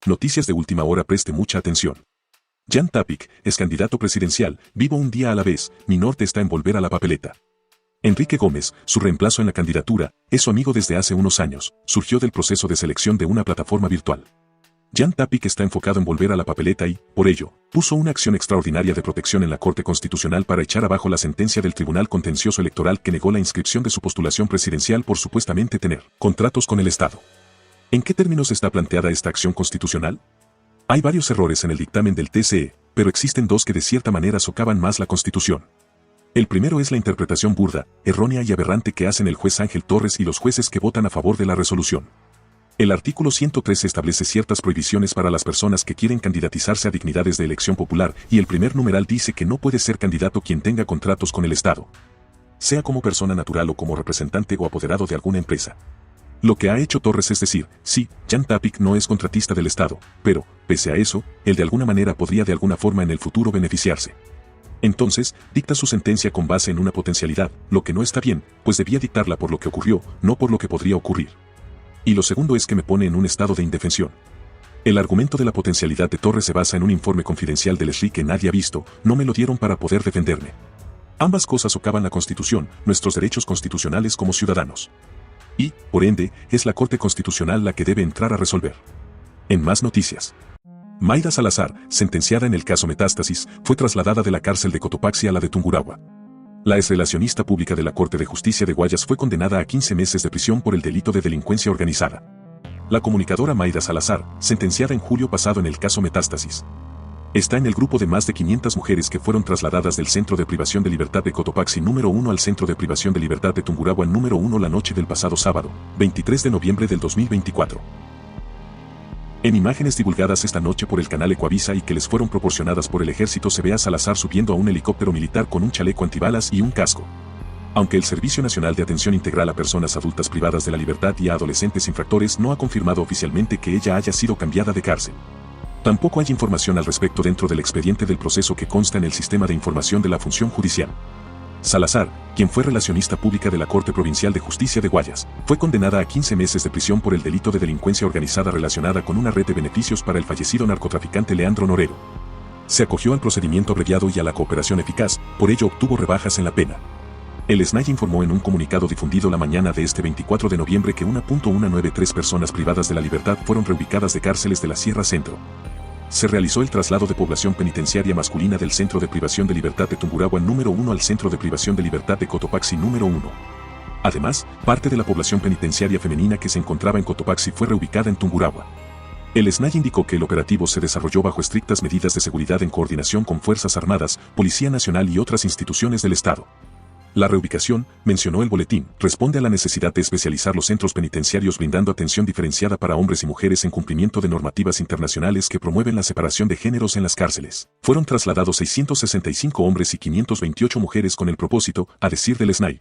Noticias de última hora, preste mucha atención. Jan Tapic es candidato presidencial, vivo un día a la vez, mi norte está en volver a la papeleta. Enrique Gómez, su reemplazo en la candidatura, es su amigo desde hace unos años, surgió del proceso de selección de una plataforma virtual. Jan Tapic está enfocado en volver a la papeleta y, por ello, puso una acción extraordinaria de protección en la Corte Constitucional para echar abajo la sentencia del Tribunal Contencioso Electoral que negó la inscripción de su postulación presidencial por supuestamente tener contratos con el Estado. ¿En qué términos está planteada esta acción constitucional? Hay varios errores en el dictamen del TCE, pero existen dos que de cierta manera socavan más la Constitución. El primero es la interpretación burda, errónea y aberrante que hacen el juez Ángel Torres y los jueces que votan a favor de la resolución. El artículo 113 establece ciertas prohibiciones para las personas que quieren candidatizarse a dignidades de elección popular y el primer numeral dice que no puede ser candidato quien tenga contratos con el Estado, sea como persona natural o como representante o apoderado de alguna empresa. Lo que ha hecho Torres es decir, sí, Jan Tapic no es contratista del Estado, pero, pese a eso, él de alguna manera podría de alguna forma en el futuro beneficiarse. Entonces, dicta su sentencia con base en una potencialidad, lo que no está bien, pues debía dictarla por lo que ocurrió, no por lo que podría ocurrir. Y lo segundo es que me pone en un estado de indefensión. El argumento de la potencialidad de Torres se basa en un informe confidencial del SRI que nadie ha visto, no me lo dieron para poder defenderme. Ambas cosas socavan la Constitución, nuestros derechos constitucionales como ciudadanos. Y, por ende, es la Corte Constitucional la que debe entrar a resolver. En más noticias. Mayra Salazar, sentenciada en el caso Metástasis, fue trasladada de la cárcel de Cotopaxi a la de Tungurahua. La exrelacionista pública de la Corte de Justicia de Guayas fue condenada a 15 meses de prisión por el delito de delincuencia organizada. La comunicadora Mayra Salazar, sentenciada en julio pasado en el caso Metástasis, está en el grupo de más de 500 mujeres que fueron trasladadas del Centro de Privación de Libertad de Cotopaxi número 1 al Centro de Privación de Libertad de Tungurahua número 1 la noche del pasado sábado, 23 de noviembre del 2024. En imágenes divulgadas esta noche por el canal Ecuavisa y que les fueron proporcionadas por el ejército se ve a Salazar subiendo a un helicóptero militar con un chaleco antibalas y un casco. Aunque el Servicio Nacional de Atención Integral a Personas Adultas Privadas de la Libertad y a Adolescentes Infractores no ha confirmado oficialmente que ella haya sido cambiada de cárcel. Tampoco hay información al respecto dentro del expediente del proceso que consta en el Sistema de Información de la Función Judicial. Salazar, quien fue relacionista pública de la Corte Provincial de Justicia de Guayas, fue condenada a 15 meses de prisión por el delito de delincuencia organizada relacionada con una red de beneficios para el fallecido narcotraficante Leandro Norero. Se acogió al procedimiento abreviado y a la cooperación eficaz, por ello obtuvo rebajas en la pena. El SNAI informó en un comunicado difundido la mañana de este 24 de noviembre que 1.193 personas privadas de la libertad fueron reubicadas de cárceles de la Sierra Centro. Se realizó el traslado de población penitenciaria masculina del Centro de Privación de Libertad de Tungurahua número 1 al Centro de Privación de Libertad de Cotopaxi número 1. Además, parte de la población penitenciaria femenina que se encontraba en Cotopaxi fue reubicada en Tungurahua. El SNAI indicó que el operativo se desarrolló bajo estrictas medidas de seguridad en coordinación con Fuerzas Armadas, Policía Nacional y otras instituciones del Estado. La reubicación, mencionó el boletín, responde a la necesidad de especializar los centros penitenciarios brindando atención diferenciada para hombres y mujeres en cumplimiento de normativas internacionales que promueven la separación de géneros en las cárceles. Fueron trasladados 665 hombres y 528 mujeres con el propósito, a decir del SNAI,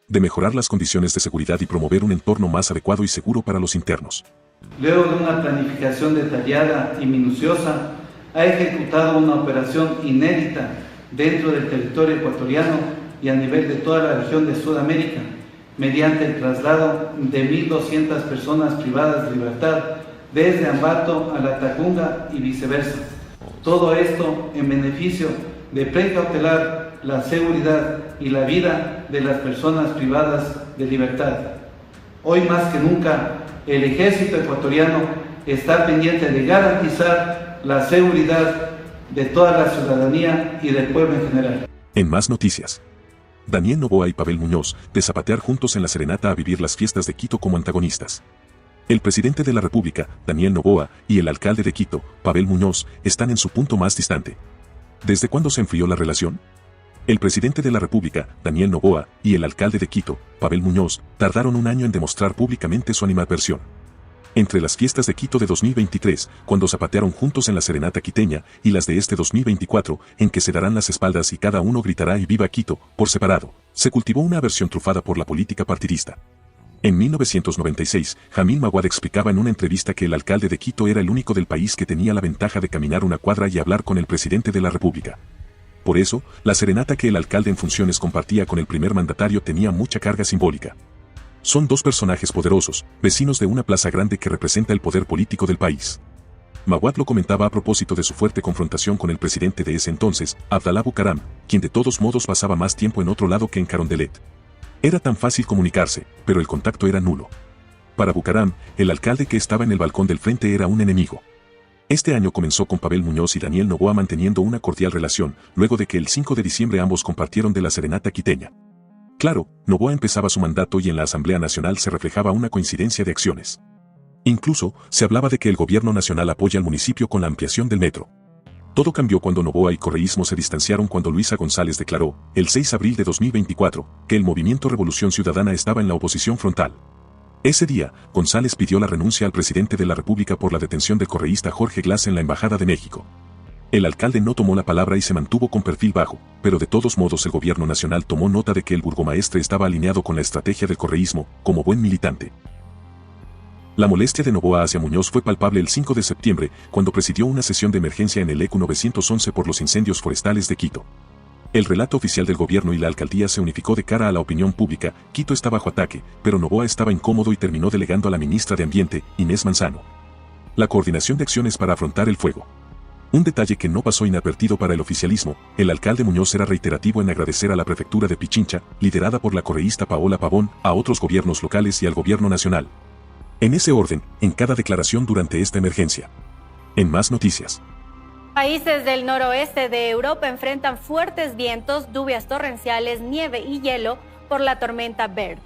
de mejorar las condiciones de seguridad y promover un entorno más adecuado y seguro para los internos. Luego de una planificación detallada y minuciosa, ha ejecutado una operación inédita dentro del territorio ecuatoriano y a nivel de toda la región de Sudamérica, mediante el traslado de 1.200 personas privadas de libertad desde Ambato a La Tacunga y viceversa. Todo esto en beneficio de precautelar la seguridad y la vida de las personas privadas de libertad. Hoy más que nunca, el ejército ecuatoriano está pendiente de garantizar la seguridad de toda la ciudadanía y del pueblo en general. En más noticias. Daniel Noboa y Pavel Muñoz, de zapatear juntos en la serenata a vivir las fiestas de Quito como antagonistas. El presidente de la República, Daniel Noboa, y el alcalde de Quito, Pavel Muñoz, están en su punto más distante. ¿Desde cuándo se enfrió la relación? El presidente de la República, Daniel Noboa, y el alcalde de Quito, Pavel Muñoz, tardaron un año en demostrar públicamente su animadversión. Entre las fiestas de Quito de 2023, cuando zapatearon juntos en la serenata quiteña, y las de este 2024, en que se darán las espaldas y cada uno gritará y viva Quito, por separado, se cultivó una aversión trufada por la política partidista. En 1996, Jamil Maguad explicaba en una entrevista que el alcalde de Quito era el único del país que tenía la ventaja de caminar una cuadra y hablar con el presidente de la República. Por eso, la serenata que el alcalde en funciones compartía con el primer mandatario tenía mucha carga simbólica. Son dos personajes poderosos, vecinos de una plaza grande que representa el poder político del país. Mawad lo comentaba a propósito de su fuerte confrontación con el presidente de ese entonces, Abdalá Bucaram, quien de todos modos pasaba más tiempo en otro lado que en Carondelet. Era tan fácil comunicarse, pero el contacto era nulo. Para Bucaram, el alcalde que estaba en el balcón del frente era un enemigo. Este año comenzó con Pavel Muñoz y Daniel Noboa manteniendo una cordial relación, luego de que el 5 de diciembre ambos compartieron de la serenata quiteña. Claro, Noboa empezaba su mandato y en la Asamblea Nacional se reflejaba una coincidencia de acciones. Incluso, se hablaba de que el gobierno nacional apoya al municipio con la ampliación del metro. Todo cambió cuando Noboa y correísmo se distanciaron cuando Luisa González declaró, el 6 de abril de 2024, que el movimiento Revolución Ciudadana estaba en la oposición frontal. Ese día, González pidió la renuncia al presidente de la República por la detención del correísta Jorge Glass en la Embajada de México. El alcalde no tomó la palabra y se mantuvo con perfil bajo, pero de todos modos el gobierno nacional tomó nota de que el burgomaestre estaba alineado con la estrategia del correísmo, como buen militante. La molestia de Noboa hacia Muñoz fue palpable el 5 de septiembre, cuando presidió una sesión de emergencia en el ECU 911 por los incendios forestales de Quito. El relato oficial del gobierno y la alcaldía se unificó de cara a la opinión pública. Quito está bajo ataque, pero Noboa estaba incómodo y terminó delegando a la ministra de Ambiente, Inés Manzano, la coordinación de acciones para afrontar el fuego. Un detalle que no pasó inadvertido para el oficialismo, el alcalde Muñoz era reiterativo en agradecer a la prefectura de Pichincha, liderada por la correísta Paola Pavón, a otros gobiernos locales y al gobierno nacional. En ese orden, en cada declaración durante esta emergencia. En más noticias. Países del noroeste de Europa enfrentan fuertes vientos, lluvias torrenciales, nieve y hielo por la tormenta Bert.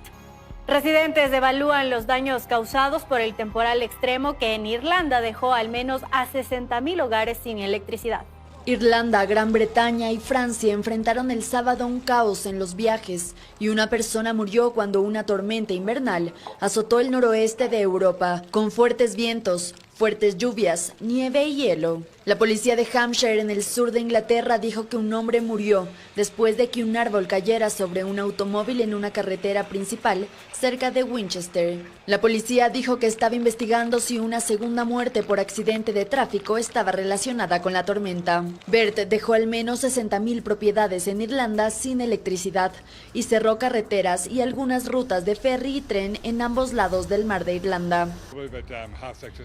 Residentes evalúan los daños causados por el temporal extremo que en Irlanda dejó al menos a 60.000 hogares sin electricidad. Irlanda, Gran Bretaña y Francia enfrentaron el sábado un caos en los viajes y una persona murió cuando una tormenta invernal azotó el noroeste de Europa con fuertes vientos, fuertes lluvias, nieve y hielo. La policía de Hampshire en el sur de Inglaterra dijo que un hombre murió después de que un árbol cayera sobre un automóvil en una carretera principal cerca de Winchester. La policía dijo que estaba investigando si una segunda muerte por accidente de tráfico estaba relacionada con la tormenta. Bert dejó al menos 60.000 propiedades en Irlanda sin electricidad y cerró carreteras y algunas rutas de ferry y tren en ambos lados del mar de Irlanda.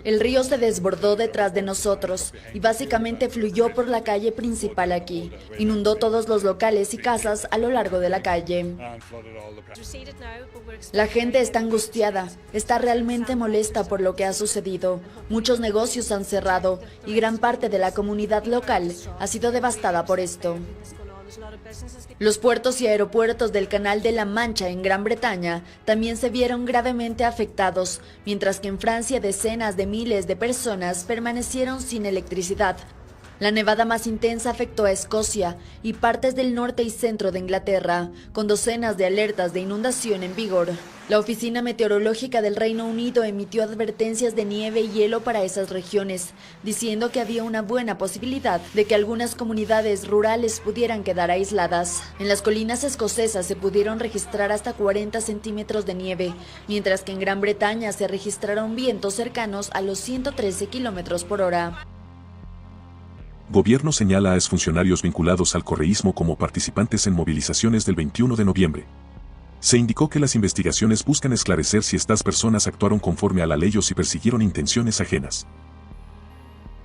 El río se desbordó detrás de nosotros y básicamente fluyó por la calle principal aquí. Inundó todos los locales y casas a lo largo de la calle. La gente está angustiada, está realmente molesta por lo que ha sucedido. Muchos negocios han cerrado y gran parte de la comunidad local ha sido devastada por esto. Los puertos y aeropuertos del Canal de la Mancha en Gran Bretaña también se vieron gravemente afectados, mientras que en Francia decenas de miles de personas permanecieron sin electricidad. La nevada más intensa afectó a Escocia y partes del norte y centro de Inglaterra, con docenas de alertas de inundación en vigor. La Oficina Meteorológica del Reino Unido emitió advertencias de nieve y hielo para esas regiones, diciendo que había una buena posibilidad de que algunas comunidades rurales pudieran quedar aisladas. En las colinas escocesas se pudieron registrar hasta 40 centímetros de nieve, mientras que en Gran Bretaña se registraron vientos cercanos a los 113 kilómetros por hora. Gobierno señala a exfuncionarios vinculados al correísmo como participantes en movilizaciones del 21 de noviembre. Se indicó que las investigaciones buscan esclarecer si estas personas actuaron conforme a la ley o si persiguieron intenciones ajenas.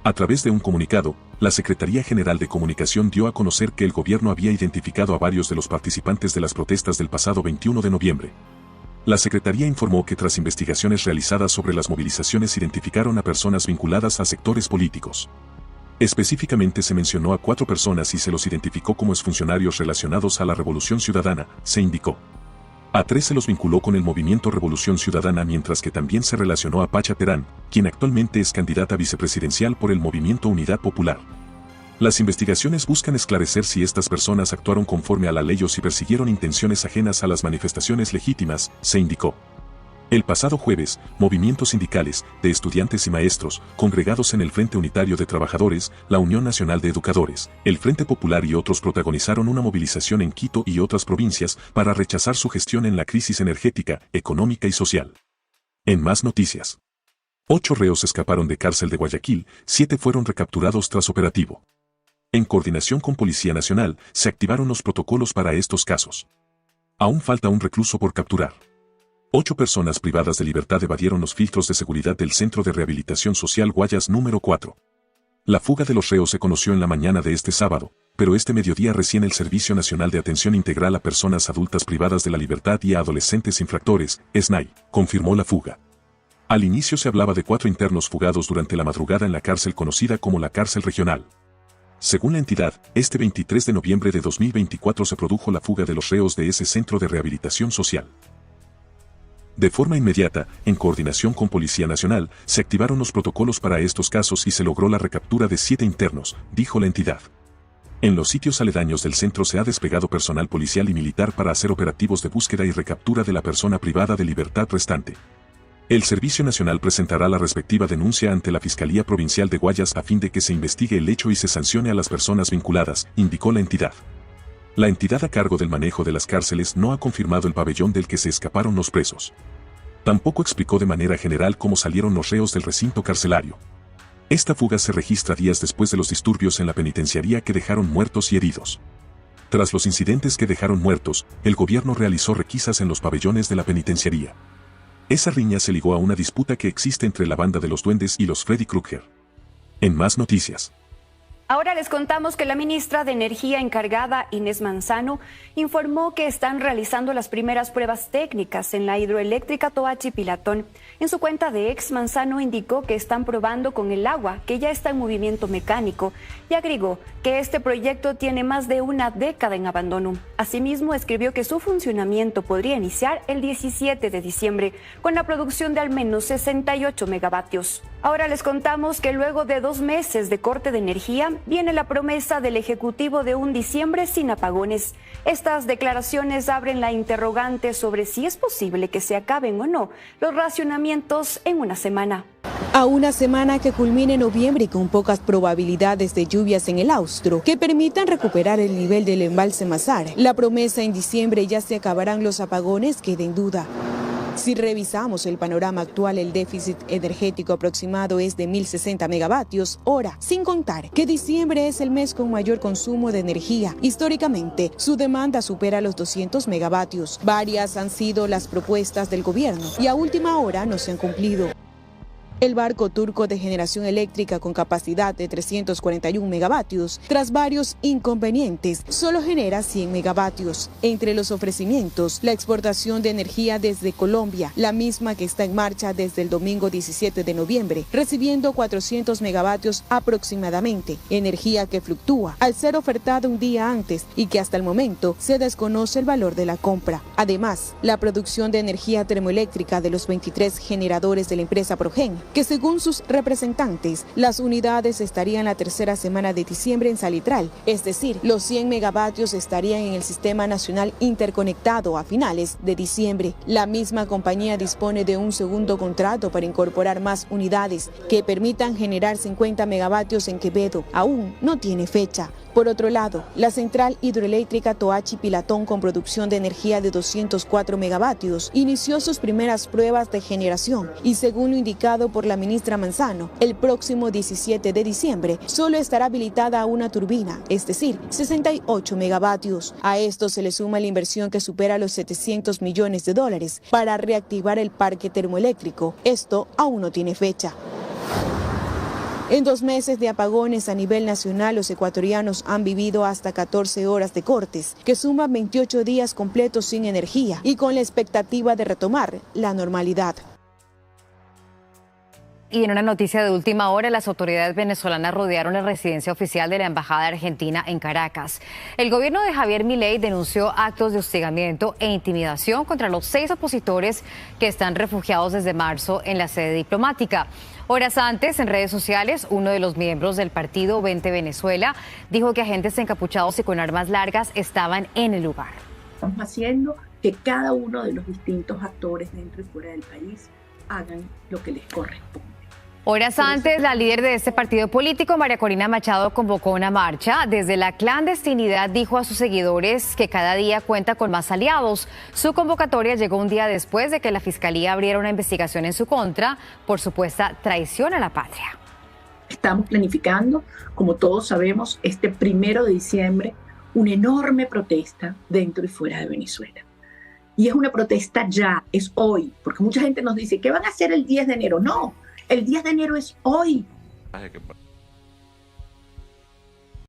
A través de un comunicado, la Secretaría General de Comunicación dio a conocer que el gobierno había identificado a varios de los participantes de las protestas del pasado 21 de noviembre. La Secretaría informó que tras investigaciones realizadas sobre las movilizaciones identificaron a personas vinculadas a sectores políticos. Específicamente se mencionó a 4 personas y se los identificó como exfuncionarios relacionados a la Revolución Ciudadana, se indicó. A 3 se los vinculó con el movimiento Revolución Ciudadana, mientras que también se relacionó a Pacha Terán, quien actualmente es candidata vicepresidencial por el movimiento Unidad Popular. Las investigaciones buscan esclarecer si estas personas actuaron conforme a la ley o si persiguieron intenciones ajenas a las manifestaciones legítimas, se indicó. El pasado jueves, movimientos sindicales, de estudiantes y maestros, congregados en el Frente Unitario de Trabajadores, la Unión Nacional de Educadores, el Frente Popular y otros protagonizaron una movilización en Quito y otras provincias para rechazar su gestión en la crisis energética, económica y social. En más noticias. 8 reos escaparon de cárcel de Guayaquil, 7 fueron recapturados tras operativo. En coordinación con Policía Nacional, se activaron los protocolos para estos casos. Aún falta un recluso por capturar. 8 personas privadas de libertad evadieron los filtros de seguridad del Centro de Rehabilitación Social Guayas número 4. La fuga de los reos se conoció en la mañana de este sábado, pero este mediodía recién el Servicio Nacional de Atención Integral a Personas Adultas Privadas de la Libertad y a Adolescentes Infractores, SNAI, confirmó la fuga. Al inicio se hablaba de 4 internos fugados durante la madrugada en la cárcel conocida como la Cárcel Regional. Según la entidad, este 23 de noviembre de 2024 se produjo la fuga de los reos de ese centro de rehabilitación social. De forma inmediata, en coordinación con Policía Nacional, se activaron los protocolos para estos casos y se logró la recaptura de 7 internos, dijo la entidad. En los sitios aledaños del centro se ha desplegado personal policial y militar para hacer operativos de búsqueda y recaptura de la persona privada de libertad restante. El Servicio Nacional presentará la respectiva denuncia ante la Fiscalía Provincial de Guayas a fin de que se investigue el hecho y se sancione a las personas vinculadas, indicó la entidad. La entidad a cargo del manejo de las cárceles no ha confirmado el pabellón del que se escaparon los presos. Tampoco explicó de manera general cómo salieron los reos del recinto carcelario. Esta fuga se registra días después de los disturbios en la penitenciaría que dejaron muertos y heridos. Tras los incidentes que dejaron muertos, el gobierno realizó requisas en los pabellones de la penitenciaría. Esa riña se ligó a una disputa que existe entre la banda de los duendes y los Freddy Krueger. En más noticias. Ahora les contamos que la ministra de Energía encargada, Inés Manzano, informó que están realizando las primeras pruebas técnicas en la hidroeléctrica Toachi-Pilatón. En su cuenta de ex, Manzano indicó que están probando con el agua, que ya está en movimiento mecánico, y agregó que este proyecto tiene más de una década en abandono. Asimismo, escribió que su funcionamiento podría iniciar el 17 de diciembre, con la producción de al menos 68 megavatios. Ahora les contamos que luego de 2 meses de corte de energía, viene la promesa del Ejecutivo de un diciembre sin apagones. Estas declaraciones abren la interrogante sobre si es posible que se acaben o no los racionamientos en una semana. A una semana que culmine noviembre y con pocas probabilidades de lluvias en el austro que permitan recuperar el nivel del embalse Mazar, la promesa en diciembre ya se acabarán los apagones queda en duda. Si revisamos el panorama actual, el déficit energético aproximado es de 1.060 megavatios hora, sin contar que diciembre es el mes con mayor consumo de energía. Históricamente, su demanda supera los 200 megavatios. Varias han sido las propuestas del gobierno y a última hora no se han cumplido. El barco turco de generación eléctrica con capacidad de 341 megavatios, tras varios inconvenientes, solo genera 100 megavatios. Entre los ofrecimientos, la exportación de energía desde Colombia, la misma que está en marcha desde el domingo 17 de noviembre, recibiendo 400 megavatios aproximadamente, energía que fluctúa al ser ofertada un día antes y que hasta el momento se desconoce el valor de la compra. Además, la producción de energía termoeléctrica de los 23 generadores de la empresa Progen, que según sus representantes, las unidades estarían la tercera semana de diciembre en Salitral, es decir, los 100 megavatios estarían en el Sistema Nacional Interconectado a finales de diciembre. La misma compañía dispone de un segundo contrato para incorporar más unidades que permitan generar 50 megavatios en Quevedo. Aún no tiene fecha. Por otro lado, la central hidroeléctrica Toachi-Pilatón, con producción de energía de 204 megavatios, inició sus primeras pruebas de generación y, según lo indicado por la ministra Manzano, el próximo 17 de diciembre solo estará habilitada una turbina, es decir, 68 megavatios. A esto se le suma la inversión que supera los $700 millones para reactivar el parque termoeléctrico. Esto aún no tiene fecha. En 2 meses de apagones a nivel nacional, los ecuatorianos han vivido hasta 14 horas de cortes, que suman 28 días completos sin energía y con la expectativa de retomar la normalidad. Y en una noticia de última hora, las autoridades venezolanas rodearon la residencia oficial de la Embajada de Argentina en Caracas. El gobierno de Javier Milei denunció actos de hostigamiento e intimidación contra los 6 opositores que están refugiados desde marzo en la sede diplomática. Horas antes, en redes sociales, uno de los miembros del partido Vente Venezuela dijo que agentes encapuchados y con armas largas estaban en el lugar. Estamos haciendo que cada uno de los distintos actores dentro y fuera del país hagan lo que les corresponde. Horas antes, la líder de este partido político, María Corina Machado, convocó una marcha. Desde la clandestinidad dijo a sus seguidores que cada día cuenta con más aliados. Su convocatoria llegó un día después de que la Fiscalía abriera una investigación en su contra por supuesta traición a la patria. Estamos planificando, como todos sabemos, este 1 de diciembre, una enorme protesta dentro y fuera de Venezuela. Y es una protesta ya, es hoy, porque mucha gente nos dice, ¿qué van a hacer el 10 de enero? No, el 10 de enero es hoy.